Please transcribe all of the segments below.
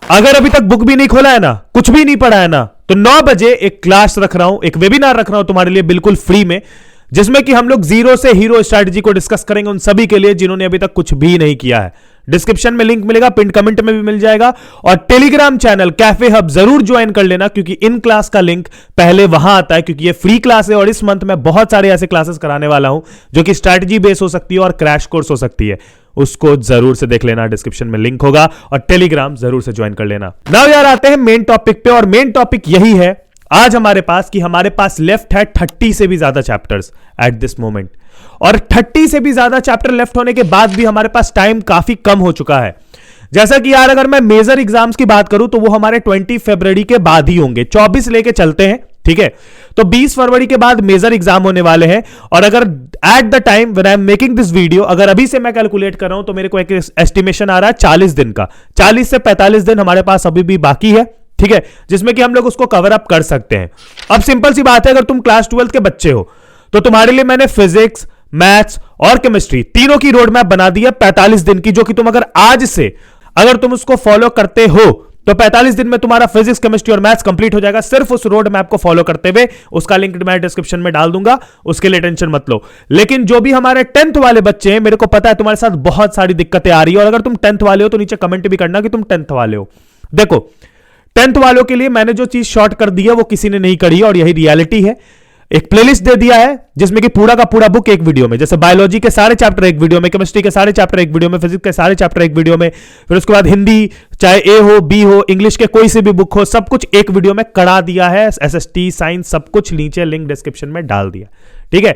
अगर अभी तक बुक भी नहीं खोला है ना, कुछ भी नहीं पढ़ा है ना, तो 9 बजे एक क्लास रख रहा हूं, एक वेबिनार रख रहा हूं तुम्हारे लिए बिल्कुल फ्री में, जिसमें कि हम लोग जीरो से हीरो स्ट्रैटेजी को डिस्कस करेंगे उन सभी के लिए जिन्होंने अभी तक कुछ भी नहीं किया है। डिस्क्रिप्शन में लिंक मिलेगा, पिन कमेंट में भी मिल जाएगा, और टेलीग्राम चैनल कैफे हब जरूर ज्वाइन कर लेना, क्योंकि इन क्लास का लिंक पहले वहां आता है, क्योंकि ये फ्री क्लास है और इस मंथ में बहुत सारे ऐसे क्लासेस कराने वाला हूं जो कि स्ट्रैटेजी बेस हो सकती है और क्रैश कोर्स हो सकती है। उसको जरूर से देख लेना, डिस्क्रिप्शन में लिंक होगा, और टेलीग्राम जरूर से ज्वाइन कर लेना। नाउ यार आते हैं मेन टॉपिक पे, और मेन टॉपिक यही है आज हमारे पास कि हमारे पास लेफ्ट है 30 से भी ज्यादा चैप्टर्स एट दिस मोमेंट, और 30 से भी ज्यादा चैप्टर लेफ्ट होने के बाद भी हमारे पास टाइम काफी कम हो चुका है। जैसा कि यार अगर मैं मेजर एग्जाम्स की बात करूं तो वो हमारे 20 फरवरी के बाद ही होंगे, 24 लेके चलते हैं, ठीक है। तो 20 फरवरी के बाद मेजर एग्जाम होने वाले हैं, और अगर at the time when I am making this video, अगर अभी से मैं कैलकुलेट कर रहा हूं तो मेरे को एक एस्टिमेशन आ रहा है 40 दिन का, 40 से 45 दिन हमारे पास अभी भी बाकी है, ठीक है, जिसमें कि हम लोग उसको कवर अप कर सकते हैं। अब सिंपल सी बात है, अगर तुम क्लास 12 के बच्चे हो तो तुम्हारे लिए मैंने फिजिक्स, मैथ्स और केमिस्ट्री तीनों की रोड मैप बना दी है 45 दिन की, जो कि तुम अगर आज से अगर तुम उसको फॉलो करते हो तो 45 दिन में तुम्हारा फिजिक्स, केमिस्ट्री और मैथ्स कंप्लीट हो जाएगा, सिर्फ उस रोड मैप को फॉलो करते हुए। उसका लिंक मैं डिस्क्रिप्शन में डाल दूंगा, उसके लिए टेंशन मत लो। लेकिन जो भी हमारे 10th वाले बच्चे हैं, मेरे को पता है तुम्हारे साथ बहुत सारी दिक्कतें आ रही है, और अगर तुम 10th वाले हो तो नीचे कमेंट भी करना कि तुम 10th वाले हो। देखो 10th वालों के लिए मैंने जो चीज शॉर्ट कर दी है वो किसी ने नहीं करी है, और यही रियलिटी है। एक प्लेलिस्ट दे दिया है जिसमें कि पूरा का पूरा बुक एक वीडियो में, जैसे बायोलॉजी के सारे चैप्टर एक वीडियो में, केमिस्ट्री के सारे चैप्टर एक वीडियो में, फिजिक्स के सारे चैप्टर एक वीडियो में, फिर उसके बाद हिंदी चाहे ए हो, बी हो, इंग्लिश के कोई से भी बुक हो, सब कुछ एक वीडियो में करा दिया है। एसएसटी, साइंस, सब कुछ नीचे लिंक डिस्क्रिप्शन में डाल दिया, ठीक है।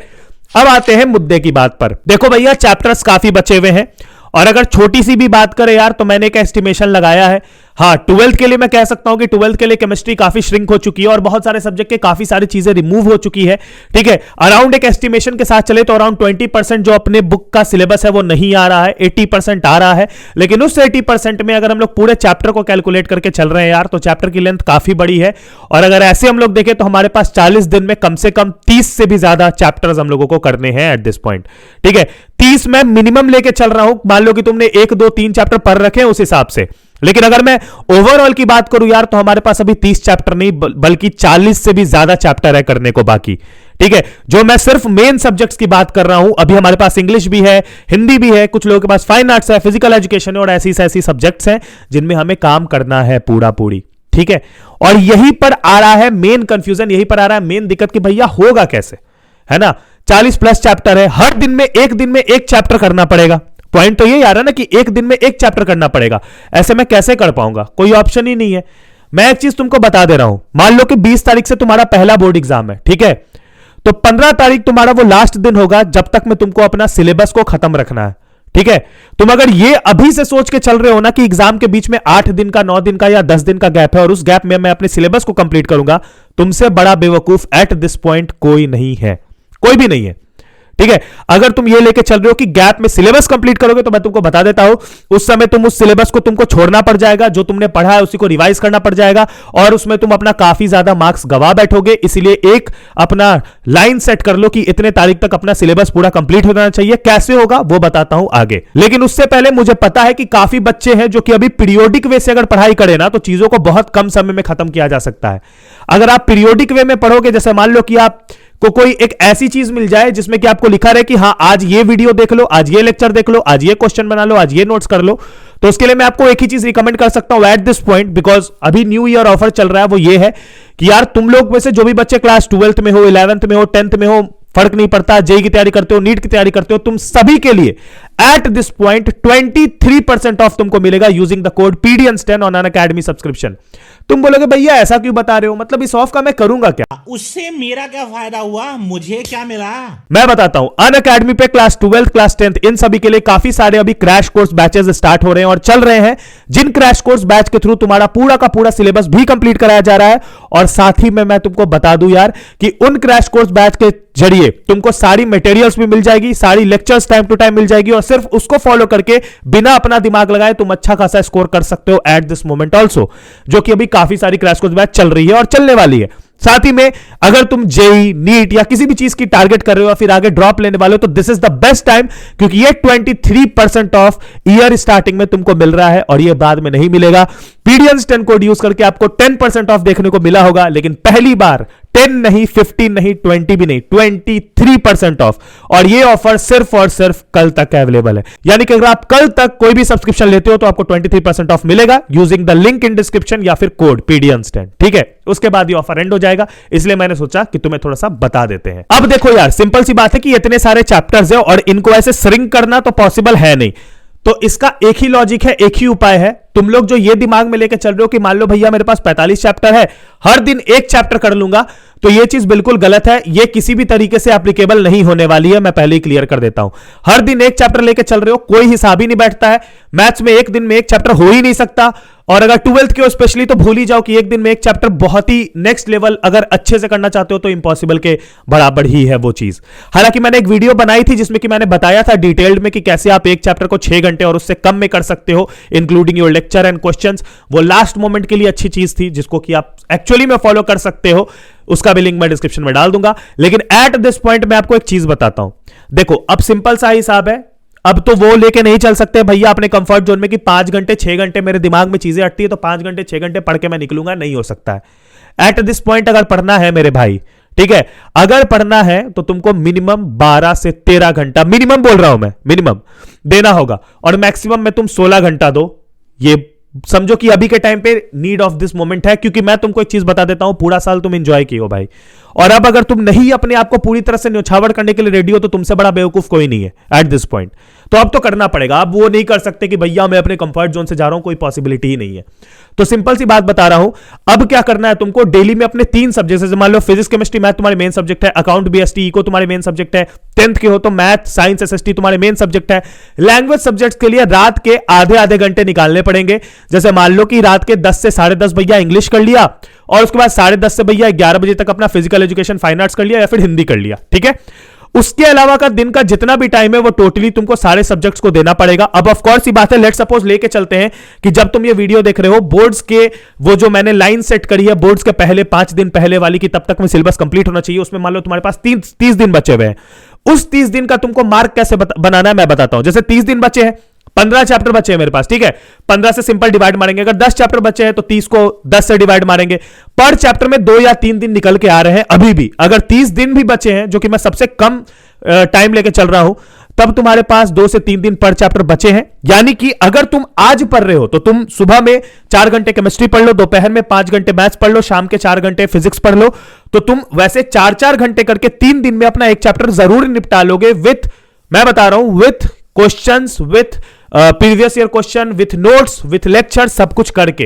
अब आते हैं मुद्दे की बात पर। देखो भैया चैप्टर्स काफी बचे हुए हैं, और अगर छोटी सी भी बात करें यार तो मैंने एक एस्टिमेशन लगाया है। हाँ, 12th के लिए मैं कह सकता हूं कि 12th के लिए केमिस्ट्री काफी श्रिंक हो चुकी है और बहुत सारे सब्जेक्ट के काफी सारी चीजें रिमूव हो चुकी है, ठीक है। अराउंड एक एस्टिमेशन के साथ चले तो अराउंड 20% जो अपने बुक का सिलेबस है वो नहीं आ रहा है, 80% आ रहा है। लेकिन उस 80% में अगर हम लोग पूरे चैप्टर को कैलकुलेट करके चल रहे हैं यार, तो चैप्टर की लेंथ काफी बड़ी है, और अगर ऐसे हम लोग देखें तो हमारे पास 40 दिन में कम से कम 30 से भी ज्यादा चैप्टर्स हम लोगों को करने हैं एट दिस पॉइंट, ठीक है। 30 मैं मिनिमम लेके चल रहा हूं, मान लो कि तुमने 1, 2, 3 चैप्टर पढ़ रखे उस हिसाब से। लेकिन अगर मैं ओवरऑल की बात करूं यार तो हमारे पास अभी 30 चैप्टर नहीं बल्कि 40 से भी ज्यादा चैप्टर है करने को बाकी, ठीक है। जो मैं सिर्फ मेन सब्जेक्ट्स की बात कर रहा हूं, अभी हमारे पास इंग्लिश भी है, हिंदी भी है, कुछ लोगों के पास फाइन आर्ट्स है, फिजिकल एजुकेशन है, और ऐसी ऐसी सब्जेक्ट्स हैं जिनमें हमें काम करना है पूरा पूरी, ठीक है। और यहीं पर आ रहा है मेन कंफ्यूजन, यहीं पर आ रहा है मेन दिक्कत कि भैया होगा कैसे, है ना। 40 प्लस चैप्टर है, हर दिन में एक चैप्टर करना पड़ेगा। पॉइंट तो ये आ रहा है ना कि एक दिन में एक चैप्टर करना पड़ेगा, ऐसे मैं कैसे कर पाऊंगा, कोई ऑप्शन ही नहीं है। मैं एक चीज तुमको बता दे रहा हूं, मान लो कि 20 तारीख से तुम्हारा पहला बोर्ड एग्जाम है, ठीक है, तो 15 तारीख तुम्हारा वो लास्ट दिन होगा जब तक में तुमको अपना सिलेबस को खत्म रखना है, ठीक है। तुम अगर ये अभी से सोच के चल रहे हो ना कि एग्जाम के बीच में 8 दिन का, 9 दिन का या 10 दिन का गैप है और उस गैप में मैं अपने सिलेबस को कंप्लीट करूंगा, तुमसे बड़ा बेवकूफ एट दिस पॉइंट कोई नहीं है, कोई भी नहीं है, ठीक है। अगर तुम ये लेके चल रहे हो कि गैप में सिलेबस कंप्लीट करोगे, तो मैं तुमको बता देता हूं उस समय तुम उस सिलेबस को तुमको छोड़ना पड़ जाएगा, जो तुमने पढ़ा है उसी को रिवाइज करना पड़ जाएगा, और उसमें तुम अपना काफी ज्यादा मार्क्स गवा बैठोगे। इसीलिए एक अपना लाइन सेट कर लो कि इतने तारीख तक अपना सिलेबस पूरा कंप्लीट हो जाना चाहिए। कैसे होगा वो बताता हूं आगे, लेकिन उससे पहले मुझे पता है कि काफी बच्चे हैं जो कि अभी पीरियोडिक वे से अगर पढ़ाई करें ना तो चीजों को बहुत कम समय में खत्म किया जा सकता है। अगर आप पीरियोडिक वे में पढ़ोगे, जैसे मान लो कि आप को कोई एक ऐसी चीज मिल जाए जिसमें कि आपको लिखा रहे कि हाँ आज ये वीडियो देख लो, आज ये लेक्चर देख लो, आज ये क्वेश्चन बना लो, आज ये नोट्स कर लो, तो उसके लिए मैं आपको एक ही चीज रिकमेंड कर सकता हूं एट दिस पॉइंट, बिकॉज अभी न्यू ईयर ऑफर चल रहा है। वो ये है कि यार तुम लोग में से जो भी बच्चे क्लास 12th में हो, 11th में हो, 10th में हो, फर्क नहीं पड़ता, जेई की तैयारी करते हो, नीट की तैयारी करते हो, तुम सभी के लिए एट दिस पॉइंट 23% ऑफ तुमको मिलेगा using the code PDN10 on Unacademy subscription. तुम बोलोगे भैया ऐसा क्यों बता रहे हो, मतलब इस ऑफ का मैं करूंगा क्या, उससे मेरा क्या फायदा हुआ, मुझे क्या मिला, मैं बताता हूं। अनअकैडमी पे क्लास 12th, क्लास 10th इन सभी के लिए काफी सारे अभी क्रैश कोर्स बैचेस स्टार्ट हो रहे हैं और चल रहे हैं, जिन क्रैश कोर्स बैच के थ्रू तुम्हारा पूरा का पूरा सिलेबस भी कंप्लीट कराया जा रहा है। और साथ ही में मैं तुमको बता दूं यार कि उन क्रैश कोर्स बैच के जरिए तुमको सारी मटेरियल्स भी मिल जाएगी, सारी लेक्चर्स टाइम टू टाइम मिल जाएगी, और सिर्फ उसको फॉलो करके बिना अपना दिमाग लगाए तुम अच्छा खासा स्कोर कर सकते हो एट दिस मोमेंट ऑल्सो, जो कि अभी काफी सारी क्रैश कोर्स बैच चल रही है और चलने वाली है। साथ ही में अगर तुम जेई, नीट या किसी भी चीज की टारगेट कर रहे हो या फिर आगे ड्रॉप लेने वाले हो तो this is the best time, क्योंकि ये 23% ऑफ ईयर स्टार्टिंग में तुमको मिल रहा है और ये बाद में नहीं मिलेगा। PDN10 कोड यूज करके आपको 10% ऑफ देखने को मिला होगा, लेकिन पहली बार 10 नहीं, 15 नहीं, 20 भी नहीं, 23% ऑफ। और ये ऑफर सिर्फ और सिर्फ कल तक अवेलेबल है, यानी कि अगर आप कल तक कोई भी सब्सक्रिप्शन लेते हो तो आपको 23% ऑफ मिलेगा using the link in description या फिर कोड PDN10, ठीक है। उसके बाद ये ऑफर एंड हो जाएगा, इसलिए मैंने सोचा कि तुम्हें थोड़ा सा बता देते हैं। अब देखो यार, सिंपल सी बात है कि इतने सारे चैप्टर्स है और इनको ऐसे श्रिंक करना तो पॉसिबल है नहीं, तो इसका एक ही लॉजिक है, एक ही उपाय है। तुम लोग जो ये दिमाग में लेके चल रहे हो कि मान लो भैया मेरे पास 45 चैप्टर है, हर दिन एक चैप्टर कर लूंगा, तो ये चीज बिल्कुल गलत है। ये किसी भी तरीके से एप्लीकेबल नहीं होने वाली है, मैं पहले ही क्लियर कर देता हूं। हर दिन एक चैप्टर लेके चल रहे हो, कोई हिसाब ही नहीं बैठता है। मैथ्स में एक दिन में एक चैप्टर हो ही नहीं सकता, और अगर 12th के हो स्पेशली तो भूल ही जाओ कि एक दिन में एक चैप्टर बहुत ही नेक्स्ट लेवल अगर अच्छे से करना चाहते हो तो इंपॉसिबल के बराबर ही है वो चीज। हालांकि मैंने एक वीडियो बनाई थी जिसमें कि मैंने बताया था डिटेल्ड में कि कैसे आप एक चैप्टर को 6 घंटे और उससे कम में कर सकते हो, including your lecture and questions. वो लास्ट मोमेंट के लिए अच्छी चीज थी जिसको कि आप एक्चुअली में फॉलो कर सकते हो, उसका भी लिंक मैं डिस्क्रिप्शन में डाल दूंगा। लेकिन एट दिस पॉइंट मैं आपको एक चीज बताता हूं। देखो, अब सिंपल सा हिसाब है, अब तो वो लेके नहीं चल सकते भैया अपने कंफर्ट जोन में कि 5 घंटे 6 घंटे मेरे दिमाग में चीजें अटती है तो 5 घंटे 6 घंटे पढ़ के मैं निकलूंगा, नहीं हो सकता है। एट दिस पॉइंट अगर पढ़ना है मेरे भाई, ठीक है, अगर पढ़ना है तो तुमको मिनिमम 12 से 13 घंटा, मिनिमम बोल रहा हूं मैं, मिनिमम देना होगा, और मैक्सिमम में तुम 16 घंटा दो। ये समझो कि अभी के टाइम पे नीड ऑफ दिस मोमेंट है, क्योंकि मैं तुमको एक चीज बता देता हूं, पूरा साल तुम एंजॉय किए हो भाई, और अब अगर तुम नहीं अपने आप को पूरी तरह से न्यौछावर करने के लिए रेडी हो तो तुमसे बड़ा बेवकूफ कोई नहीं है एट दिस पॉइंट। तो अब तो करना पड़ेगा, अब वो नहीं कर सकते कि भैया मैं अपने कंफर्ट जोन से जा रहा हूं, कोई पॉसिबिलिटी ही नहीं है। तो सिंपल सी बात बता रहा हूं, अब क्या करना है तुमको, डेली में अपने 3 सब्जेक्ट, जैसे मान लो फिजिक्स केमिस्ट्री मैथ तुम्हारे मेन सब्जेक्ट है, अकाउंट BST इको तुम्हारे मेन सब्जेक्ट है, 10th के हो तो मैथ साइंस SST तुम्हारे मेन सब्जेक्ट है। लैंग्वेज सब्जेक्ट के लिए रात के आधे घंटे निकालने पड़ेंगे। जैसे मान लो कि रात के 10 से 10:30 भैया इंग्लिश कर लिया, और उसके बाद 10:30 से भैया 11 बजे तक अपना फिजिकल एजुकेशन फाइन आर्ट्स कर लिया या फिर हिंदी कर लिया, ठीक है। उसके अलावा का दिन का जितना भी टाइम है वो टोटली तुमको सारे सब्जेक्ट्स को देना पड़ेगा। अब ऑफ कोर्स ही बात है, लेट सपोज लेके चलते हैं कि जब तुम ये वीडियो देख रहे हो, बोर्ड्स के वो जो मैंने लाइन सेट करी है बोर्ड्स के पहले 5 दिन पहले वाली की, तब तक में सिलेबस कंप्लीट होना चाहिए। उसमें मान लो तुम्हारे पास 30 दिन बचे हुए हैं, उस 30 दिन का तुमको मार्क कैसे बनाना है मैं बताता हूं। जैसे 30 दिन बचे हैं, 15 चैप्टर बचे हैं मेरे पास, ठीक है, 15 से सिंपल डिवाइड मारेंगे। अगर 10 चैप्टर बचे हैं तो 30 को 10 से डिवाइड मारेंगे। पर चैप्टर में 2 या 3 दिन निकल के आ रहे हैं अभी भी। अगर 30 दिन भी बचे हैं, जो कि मैं सबसे कम टाइम लेके चल रहा हूं, तब तुम्हारे पास 2 से 3 दिन पर चैप्टर बचे हैं। यानी कि अगर तुम आज पढ़ रहे हो तो तुम सुबह में 4 घंटे केमिस्ट्री पढ़ लो, दोपहर में 5 घंटे मैथ्स पढ़ लो, शाम के 4 घंटे फिजिक्स पढ़ लो, तो तुम वैसे 4-4 घंटे करके 3 दिन में अपना एक चैप्टर जरूर निपटा लोगे, विथ, मैं बता रहा हूं, with questions, with previous year question, with notes, with lecture, सब कुछ करके।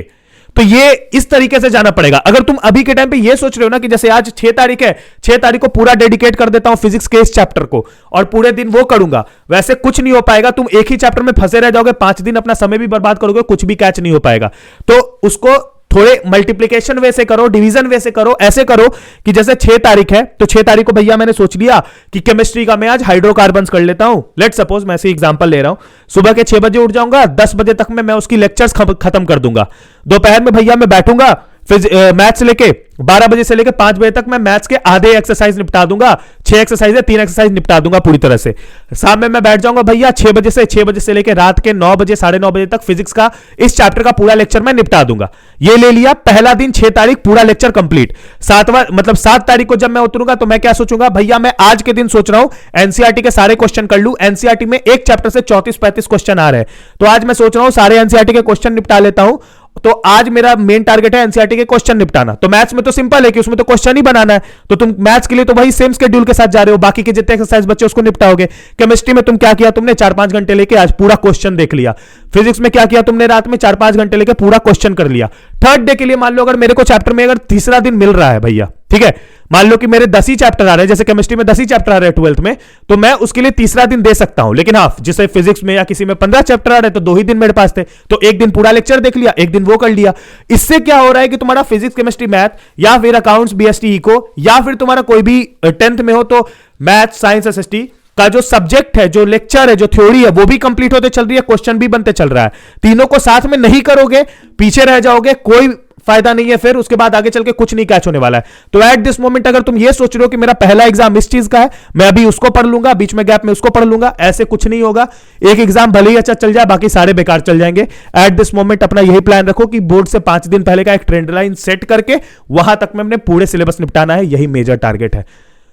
तो ये इस तरीके से जाना पड़ेगा। अगर तुम अभी के टाइम पे ये सोच रहे हो ना कि जैसे आज 6 तारीख है, 6 तारीख को पूरा डेडिकेट कर देता हूं फिजिक्स के इस चैप्टर को और पूरे दिन वो करूंगा, वैसे कुछ नहीं हो पाएगा। तुम एक ही चैप्टर में फंसे रह जाओगे, 5 दिन अपना समय भी बर्बाद करोगे, कुछ भी कैच नहीं हो पाएगा। तो उसको थोड़े मल्टीप्लिकेशन वे से करो, डिवीजन वे से करो, ऐसे करो कि जैसे 6 तारीख है तो 6 तारीख को भैया मैंने सोच लिया कि केमिस्ट्री का मैं आज हाइड्रोकार्बन्स कर लेता हूं। लेट सपोज मैं ऐसे एग्जांपल ले रहा हूं, सुबह के 6 बजे उठ जाऊंगा, 10 बजे तक में मैं उसकी लेक्चर्स खत्म कर दूंगा। दोपहर में भैया मैं बैठूंगा मैथ्स लेके, 12 बजे से लेके 5 बजे तक मैं मैथ्स के आधे एक्सरसाइज निपटा दूंगा, 6 एक्सरसाइज है, 3 एक्सरसाइज निपटा दूंगा पूरी तरह से। शाम में मैं बैठ जाऊंगा भैया 6 बजे से लेके रात के 9 बजे 9:30 बजे तक फिजिक्स का इस चैप्टर का पूरा लेक्चर मैं निपटा दूंगा। ये ले लिया पहला दिन, 6 तारीख पूरा लेक्चर कंप्लीट। 7 तारीख को जब मैं उतरूंगा तो मैं क्या सोचूंगा, भैया मैं आज के दिन सोच रहा हूं एनसीईआरटी के सारे क्वेश्चन कर लूं। एनसीईआरटी में एक चैप्टर से 34-35 क्वेश्चन आ रहे हैं, तो आज मैं सोच रहा हूं सारे एनसीईआरटी के क्वेश्चन निपटा लेता हूं। तो आज मेरा मेन टारगेट है एनसीईआरटी के क्वेश्चन निपटाना। तो मैथ्स में तो सिंपल है कि उसमें तो क्वेश्चन ही बनाना है, तो तुम मैथ्स के लिए तो वही सेम शेड्यूल के साथ जा रहे हो, बाकी के जितने एक्सरसाइज बच्चे उसको निपटाओगे। केमिस्ट्री में तुम क्या किया, तुमने 4-5 घंटे लेके आज पूरा क्वेश्चन देख लिया। फिजिक्स में क्या किया तुमने, रात में 4-5 घंटे लेके पूरा क्वेश्चन कर लिया। थर्ड डे के लिए मान लो अगर मेरे को चैप्टर में अगर तीसरा दिन मिल रहा है भैया, ठीक है, मान लो कि मेरे 10 ही चैप्टर आ रहे हैं, जैसे केमिस्ट्री में 10 ही चैप्टर आ रहे हैं 12th में, तो मैं उसके लिए तीसरा दिन दे सकता हूं। लेकिन हाँ, जैसे फिजिक्स में या किसी में 15 चैप्टर आ रहे हैं तो 2 ही दिन मेरे पास थे, तो एक दिन पूरा लेक्चर देख लिया, एक दिन वो कर लिया। इससे क्या हो रहा है कि तुम्हारा फिजिक्स केमिस्ट्री मैथ या फिर अकाउंट्स BST इको या फिर तुम्हारा कोई भी 10th में हो तो मैथ साइंस SST का जो सब्जेक्ट है, जो लेक्चर है, जो थ्योरी है, वो भी कंप्लीट होते चल रही है, क्वेश्चन भी बनते चल रहा है। तीनों को साथ में नहीं करोगे, पीछे रह जाओगे, कोई फायदा नहीं है, फिर उसके बाद आगे चल के कुछ नहीं कैच होने वाला है। तो एट दिस मोमेंट अगर तुम ये सोच रहे हो कि मेरा पहला एग्जाम इस चीज का है, मैं अभी उसको पढ़ लूंगा, बीच में गैप में उसको पढ़ लूंगा, ऐसे कुछ नहीं होगा। एक एग्जाम भले ही अच्छा चल जाए, बाकी सारे बेकार चल जाएंगे। एट दिस मोमेंट अपना यही प्लान रखो कि बोर्ड से 5 दिन पहले का एक ट्रेंड लाइन सेट करके वहां तक में अपने पूरे सिलेबस निपटाना है, यही मेजर टारगेट है।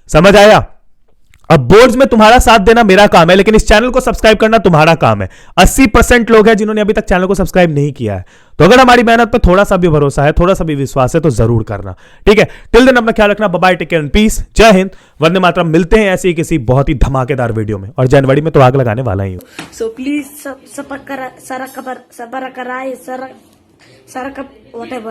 समझ आया? अब बोर्ड्स में तुम्हारा साथ देना मेरा काम है, लेकिन इस चैनल को सब्सक्राइब करना तुम्हारा काम है। 80% लोग हैं जिन्होंने अभी तक चैनल को सब्सक्राइब नहीं किया है, तो अगर हमारी मेहनत पे थोड़ा सा भी भरोसा है, थोड़ा सा भी विश्वास है, तो जरूर करना। ठीक है, टिल देन अपना ख्याल रखना। Bye bye, take care and peace. जय हिंद, वंदे मातरम। मिलते हैं ऐसी किसी बहुत ही धमाकेदार वीडियो में, और जनवरी में तो आग लगाने वाला ही हूं। So please, whatever.